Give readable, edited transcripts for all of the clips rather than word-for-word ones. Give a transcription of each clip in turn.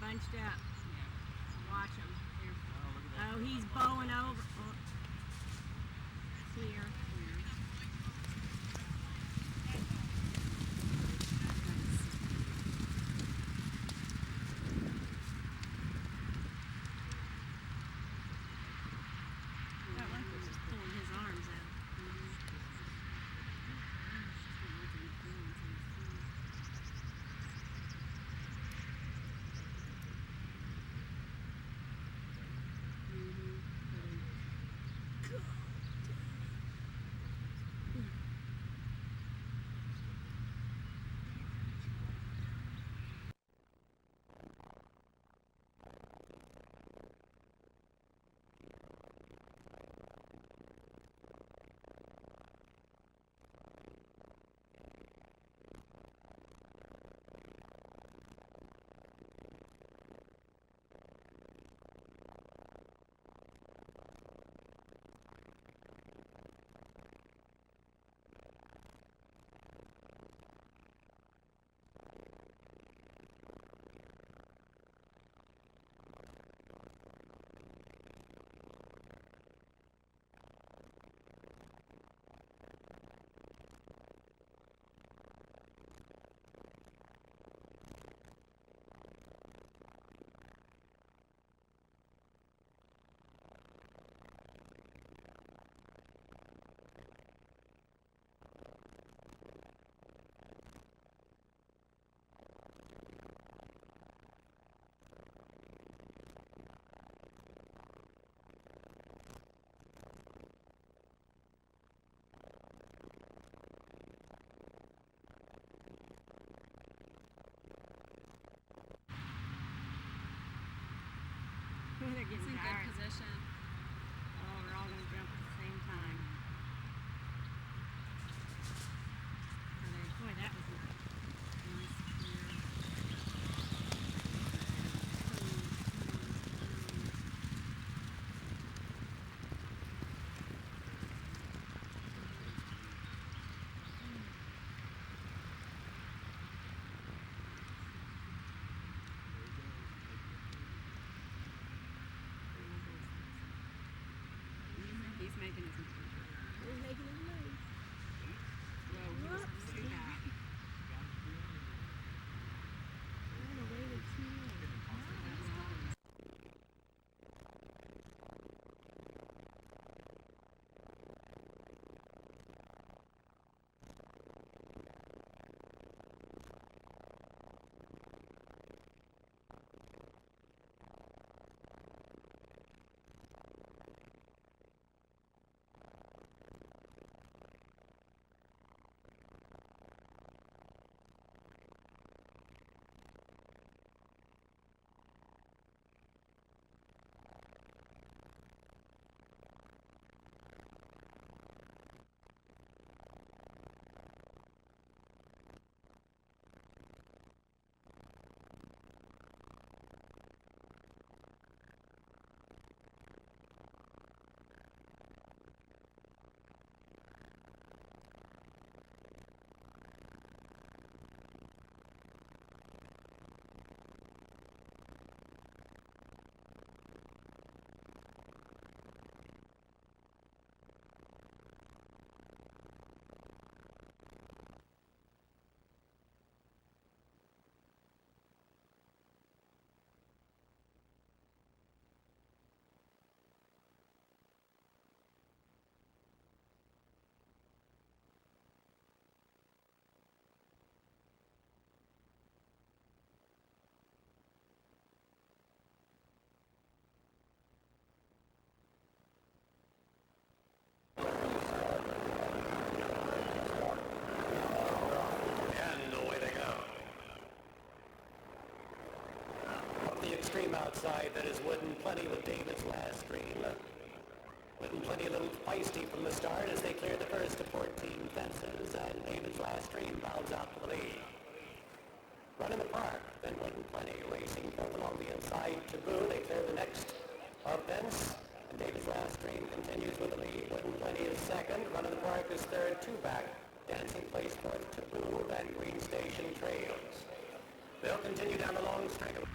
bunched up. Watch him. Oh, he's bowing over. Oh. Clear. That one was just pulling his arms out. They're getting in tired. good position. Oh, we're all going to jump at the same time. Boy, that was nice. He's making his move. He's making his move. Whoa, he's too high. Ran away with too long. Outside that is Wooden plenty with David's last green. Wooden plenty a little feisty from the start as they cleared the first of 14 fences, and David's last green bounds out to the lead. Run in the park, then Wooden plenty racing both along the inside. Taboo, they clear the next fence, and David's last green continues with the lead. Wooden plenty is second, Run in the Park is third, two back. Dancing Place fourth, Taboo, then Green Station trails. They'll continue down the long string of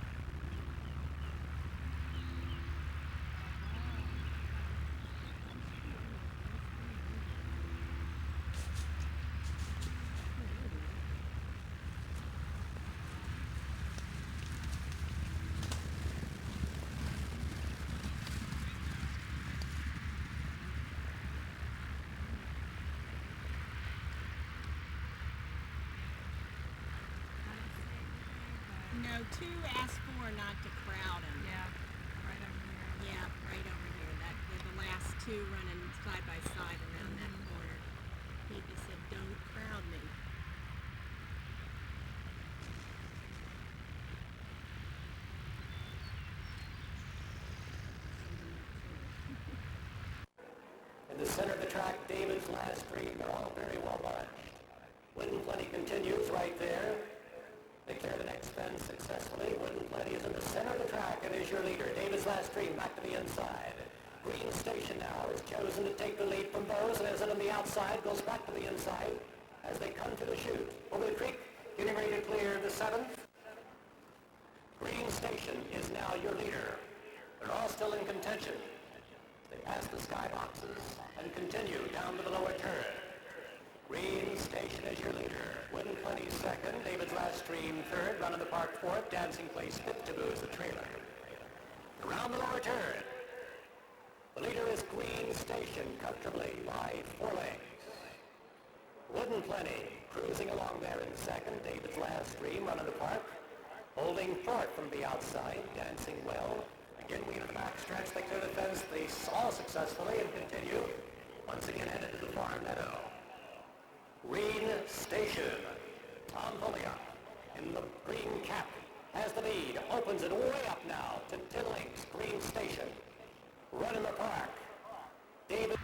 2 asked for not to crowd him. Yeah, right over here. Yeah, right over here. They're the last 2 running side by side around that corner. He just said, "Don't crowd me." In the center of the track, David's last green. They're all very well bunched. Wind and Plenty continues right there. They clear the next fence successfully. Wind and Plenty is in the center of the track and is your leader. David's last green back to the inside. Green Station now has chosen to take the lead from those and is it on the outside, goes back to the inside as they come to the chute. Over the creek, getting ready to clear the 7th. Green Station is now your leader. They're all still in contention. They pass the skyboxes and continue down to the lower turn. Green Station is your leader. Wind and Plenty second. David's last stream third. Run in the Park fourth. Dancing Place fifth. Taboo is the trailer. Around the lower turn. The leader is Green Station comfortably by 4 lengths. Wind and Plenty cruising along there in second. David's last stream. Run in the Park. Holding fourth from the outside. Dancing well. Again, we into the back stretch. They clear the fence. They saw successfully and continue. Once again headed to the far meadow. Green Station. Tom Bullitt in the green cap has the lead. Opens it way up now to 10 lengths. Green Station. Run in the Park. David.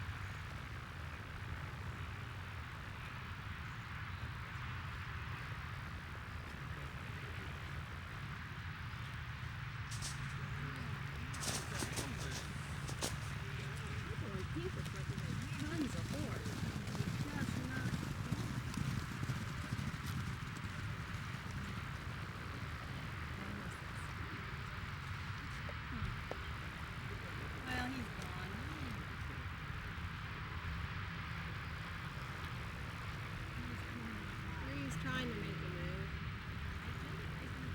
Trying to make a move.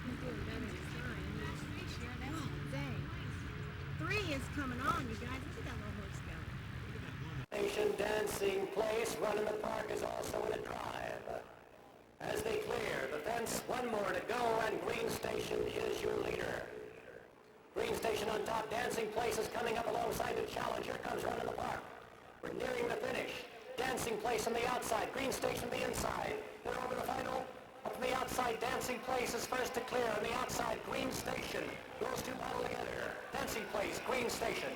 He's doing better than trying. Oh, dang. 3 is coming on, you guys. Look at that little horse go. Station Dancing Place. Run in the Park is also in a drive. As they clear the fence, 1 more to go, and Green Station is your leader. Green Station on top. Dancing Place is coming up alongside the challenge. Here comes Run in the Park. We're nearing the finish. Dancing Place on the outside. Green Station the inside. They're over the final. Up on the outside, Dancing Place is first to clear. On the outside, Green Station. Those 2 battle together. Dancing Place, Green Station.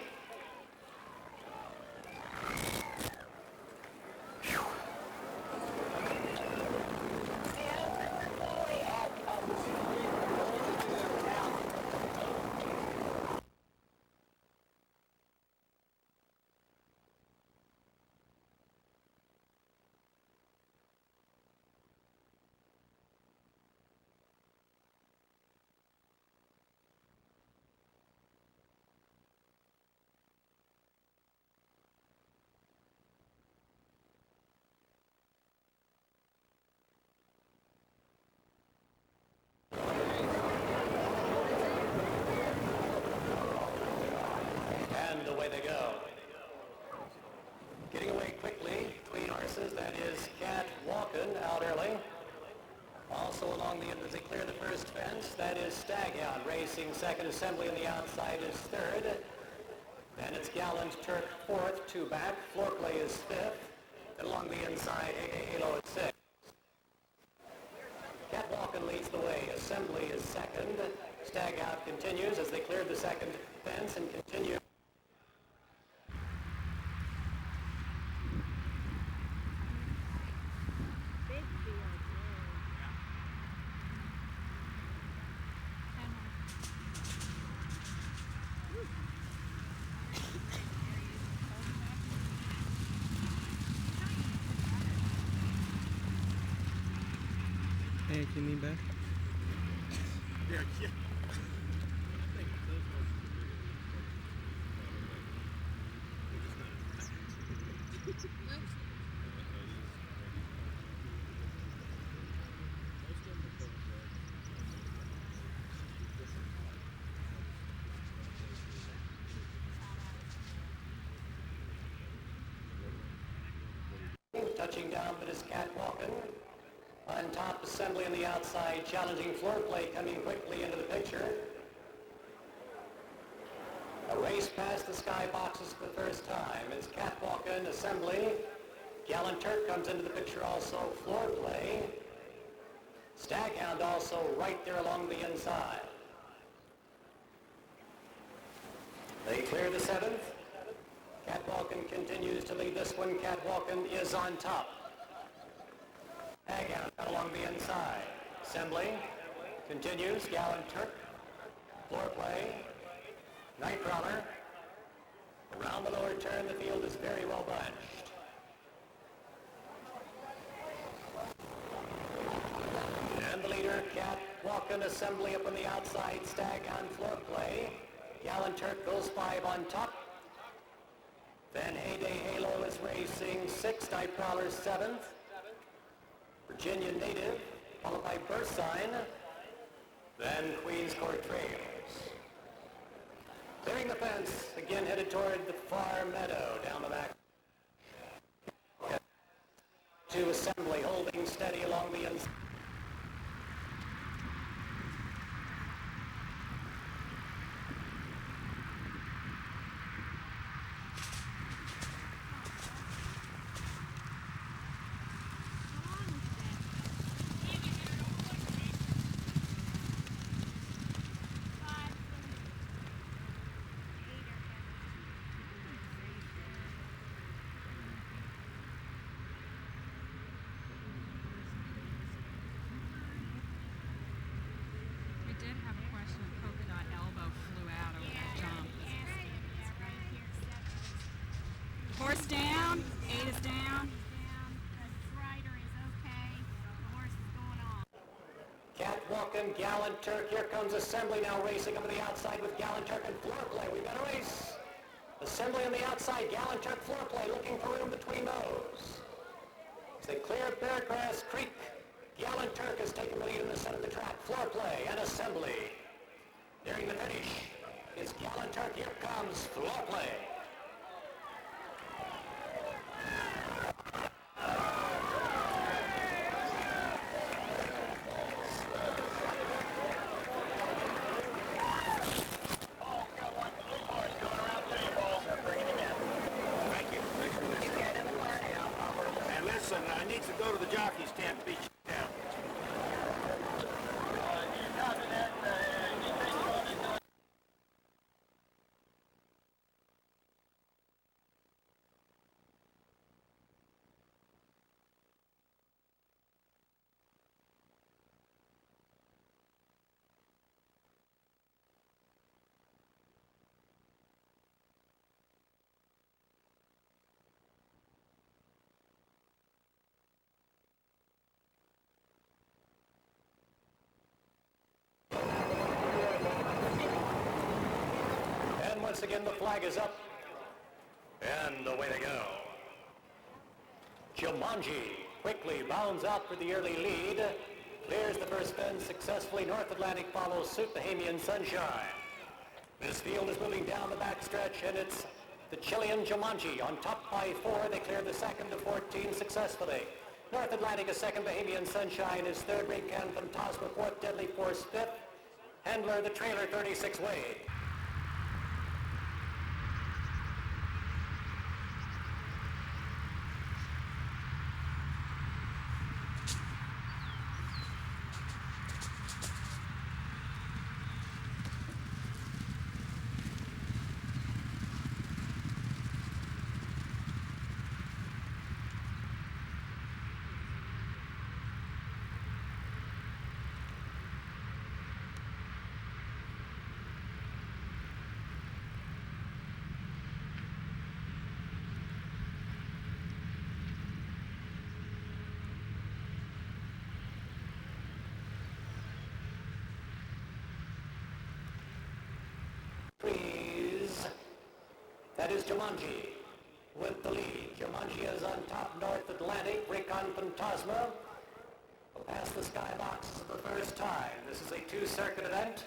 And away they go. Getting away quickly between horses, that is Cat Walkin out early. Also along the end as they clear the first fence, that is Staghound racing second. Assembly on the outside is third. Then it's Gallant Turk fourth, 2 back. Floorplay is fifth. Then along the inside, Halo is sixth. Cat Walkin leads the way. Assembly is second. Staghound continues as they clear the second fence and continue. Big field. Hey, can you lean back? Yeah. Touching down, but it's Cat Walkin. On top, Assembly on the outside, challenging floor play coming quickly into the picture. A race past the sky boxes for the first time. It's Catwalking, Assembly. Gallant Turk comes into the picture also, floor play. Staghound also right there along the inside. They clear the 7th. Catwalking continues to lead this one. Catwalking is on top. Staghound along the inside. Assembly continues. Gallant Turk. Floor play. Nightcrawler. Around the lower turn, the field is very well bunched. And the leader, Catwalking, Assembly up on the outside. Staghound, floor play. Gallant Turk goes 5 on top. Then Heyday Halo is racing 6th, Nightcrawler 7th. Virginia Native, followed by Burst Sign. Then Queen's Court Trails. Clearing the fence, again headed toward the far meadow down the back. To Assembly, holding steady along the inside. We did have a question. Polka Dot Elbow flew out over that jump. Horse down. 8 is down. Catwalking, Gallant Turk. Here comes Assembly now racing up on the outside with Gallant Turk and floor play. We've got a race. Assembly on the outside, Gallant Turk, floor play, looking for room between those. As they clear Beargrass Creek, Gallant Turk has taken the lead in the center of the track. Floor play and Assembly. Nearing the finish is Gallant Turk. Here comes floor play. I need to go to the jockey's tent to beat you down. Once again, the flag is up, and away they go. Jumanji quickly bounds out for the early lead, clears the first fence successfully. North Atlantic follows suit, Bahamian Sunshine. This field is moving down the backstretch, and it's the Chilean Jumanji on top by 4. They clear the second to 14 successfully. North Atlantic is second, Bahamian Sunshine is third, Raycan Phantasma fourth, Deadly Force fifth. Handler, the trailer, 36 Wade. That is Jumanji with the lead. Jumanji is on top. North Atlantic, Raycon Phantasma will pass the skyboxes for the first time. This is a two-circuit event.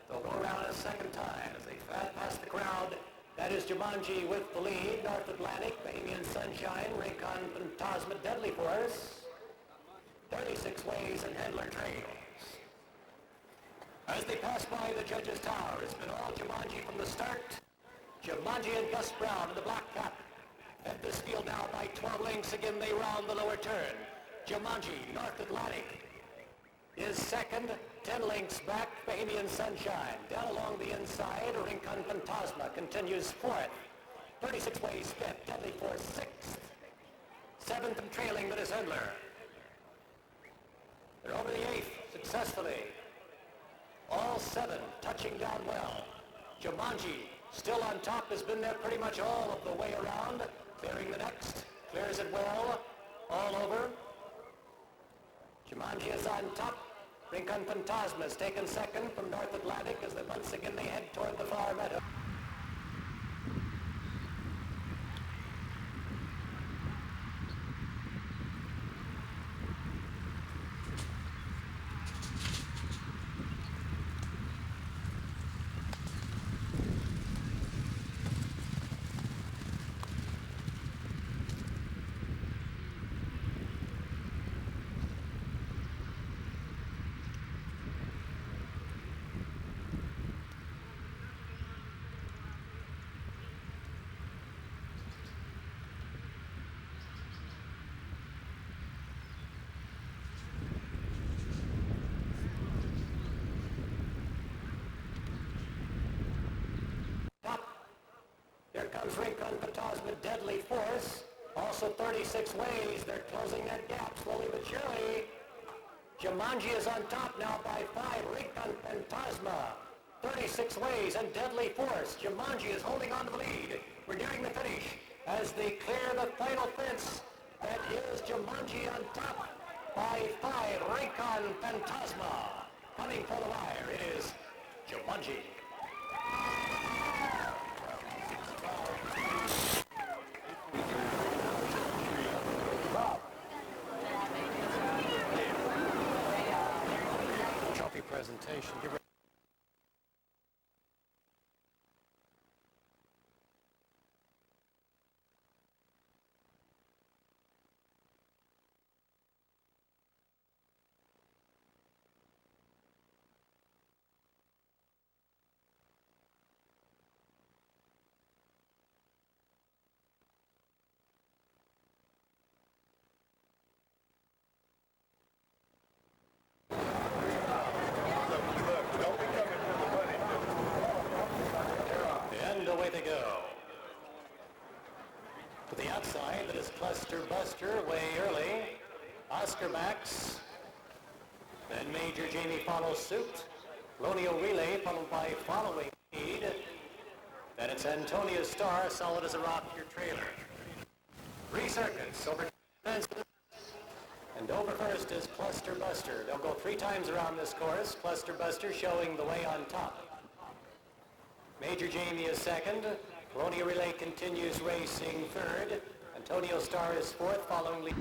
They'll go around a second time as they pass the crowd. That is Jumanji with the lead. North Atlantic, Bahamian Sunshine, Raycon Phantasma, Deadly Force. 36 ways and Handler trails. As they pass by the judge's tower, it's been all Jumanji from the start. Jumanji and Gus Brown in the black cap. At this field now by 12 lengths. Again, they round the lower turn. Jumanji, North Atlantic, is second. 10 lengths back, Bohemian Sunshine. Down along the inside, Rincon Fantasma continues fourth. 36 ways fifth. Deadly Force sixth. Seventh and trailing the Handler. They're over the eighth successfully. All seven touching down well. Jumanji still on top, has been there pretty much all of the way around. Clearing the next, clears it well, all over. Jumanji is on top. Rincon Fantasma is taken second from North Atlantic as they once again they head toward the far meadow. Here comes Rincon Fantasma, Deadly Force. Also 36 ways. They're closing that gap slowly but surely. Jumanji is on top now by 5. Rincon Fantasma. 36 ways and Deadly Force. Jumanji is holding on to the lead. We're nearing the finish as they clear the final fence. That is Jumanji on top by 5. Rincon Fantasma. Coming for the wire, it is Jumanji. Trophy presentation. Away they go. To the outside, that is Cluster Buster, way early. Oscar Max. Then Major Jamie follows suit. Colonial Relay followed by Following Lead. Then it's Antonia Star, solid as a rock, your trailer. 3 circuits over fences. And over first is Cluster Buster. They'll go 3 times around this course. Cluster Buster showing the way on top. Major Jamie is second. Colonial Relay continues racing third. Antonio Star is fourth, following lead.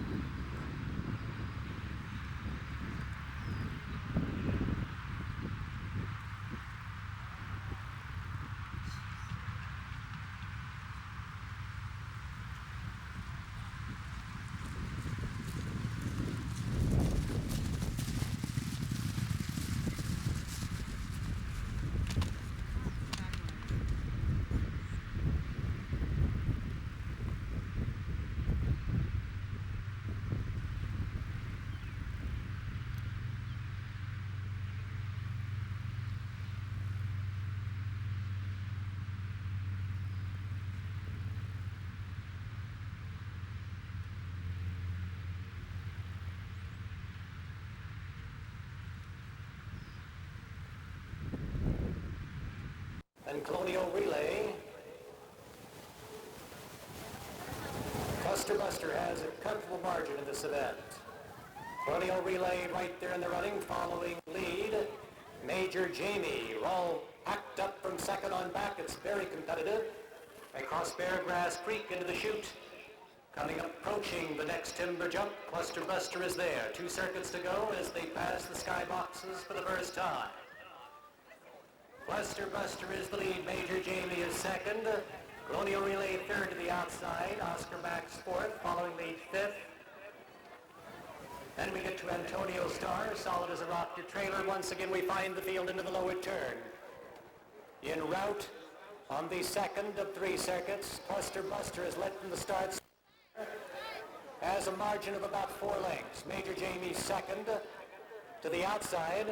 And Colonial Relay. Cluster Buster has a comfortable margin in this event. Colonial Relay right there in the running, following lead. Major Jamie, all packed up from second on back. It's very competitive. They cross Beargrass Creek into the chute. Approaching the next timber jump. Cluster Buster is there. 2 circuits to go as they pass the skyboxes for the first time. Cluster Buster is the lead. Major Jamie is second. Colonial Relay third to the outside. Oscar Max fourth. Following lead fifth. Then we get to Antonio Starr, solid as a rock to trailer. Once again, we find the field into the lower turn. En route on the second of 3 circuits, Cluster Buster has led from the start, has a margin of about 4 lengths. Major Jamie second to the outside.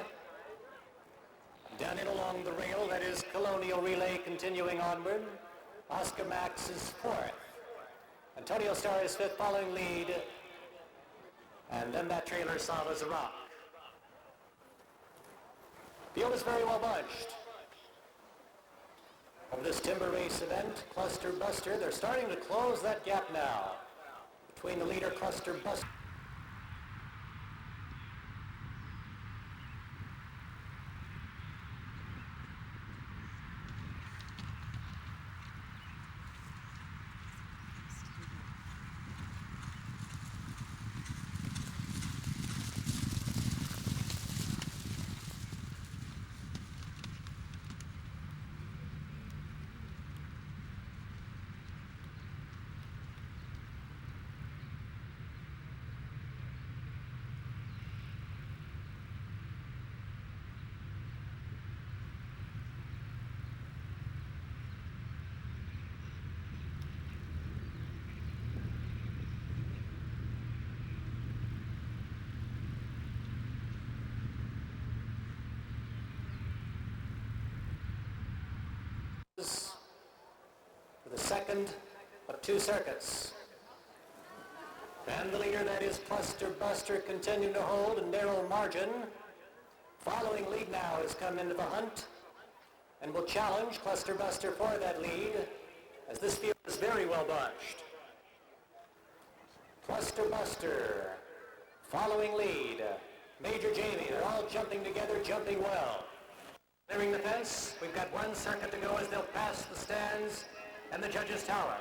Down in along the rail, that is Colonial Relay continuing onward. Oscar Max is 4th. Antonio Starr is 5th, following lead. And then that trailer solid as a rock. Field is very well bunched. Of this timber race event, Cluster Buster, they're starting to close that gap now between the leader, Cluster Buster. For the second of 2 circuits. And the leader, that is Cluster Buster, continuing to hold a narrow margin. Following lead now has come into the hunt and will challenge Cluster Buster for that lead, as this field is very well bunched. Cluster Buster following lead. Major Jamie, they're all jumping together, jumping well. Clearing the fence, we've got 1 circuit to go as they'll pass the stands and the judges' tower.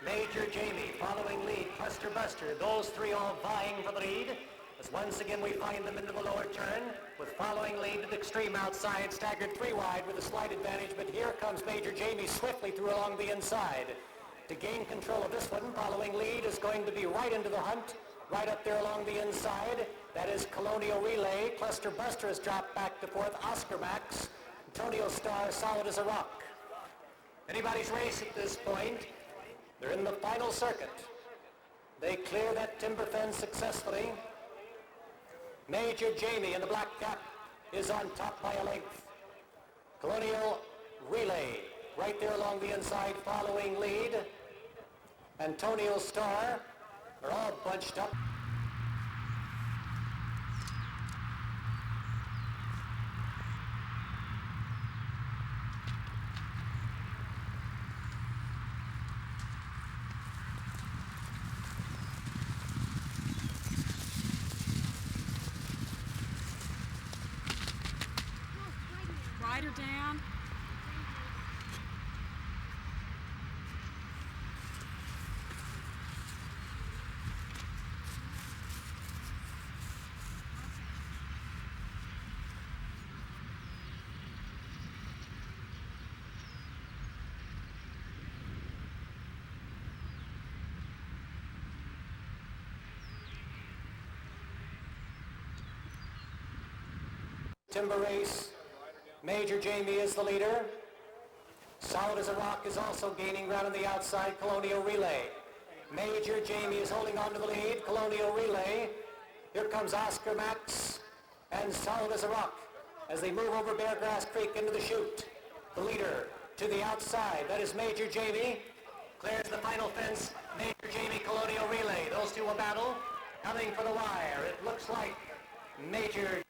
Major Jamie following lead, Cluster Buster, those 3 all vying for the lead, as once again we find them into the lower turn, with following lead to the extreme outside, staggered 3 wide with a slight advantage, but here comes Major Jamie swiftly through along the inside. To gain control of this one, following lead is going to be right into the hunt, right up there along the inside. That is Colonial Relay. Cluster Buster has dropped back to 4th. Oscar Max. Antonio Starr, solid as a rock. Anybody's race at this point. They're in the final circuit. They clear that timber fence successfully. Major Jamie in the black cap is on top by a length. Colonial Relay right there along the inside following lead. Antonio Starr are all bunched up. Rider down. Timber race. Major Jamie is the leader. Solid as a rock is also gaining ground on the outside. Colonial Relay. Major Jamie is holding on to the lead. Colonial Relay. Here comes Oscar Max and Solid as a rock as they move over Beargrass Creek into the chute. The leader to the outside. That is Major Jamie. Clears the final fence. Major Jamie, Colonial Relay. Those 2 will battle. Coming for the wire. It looks like Major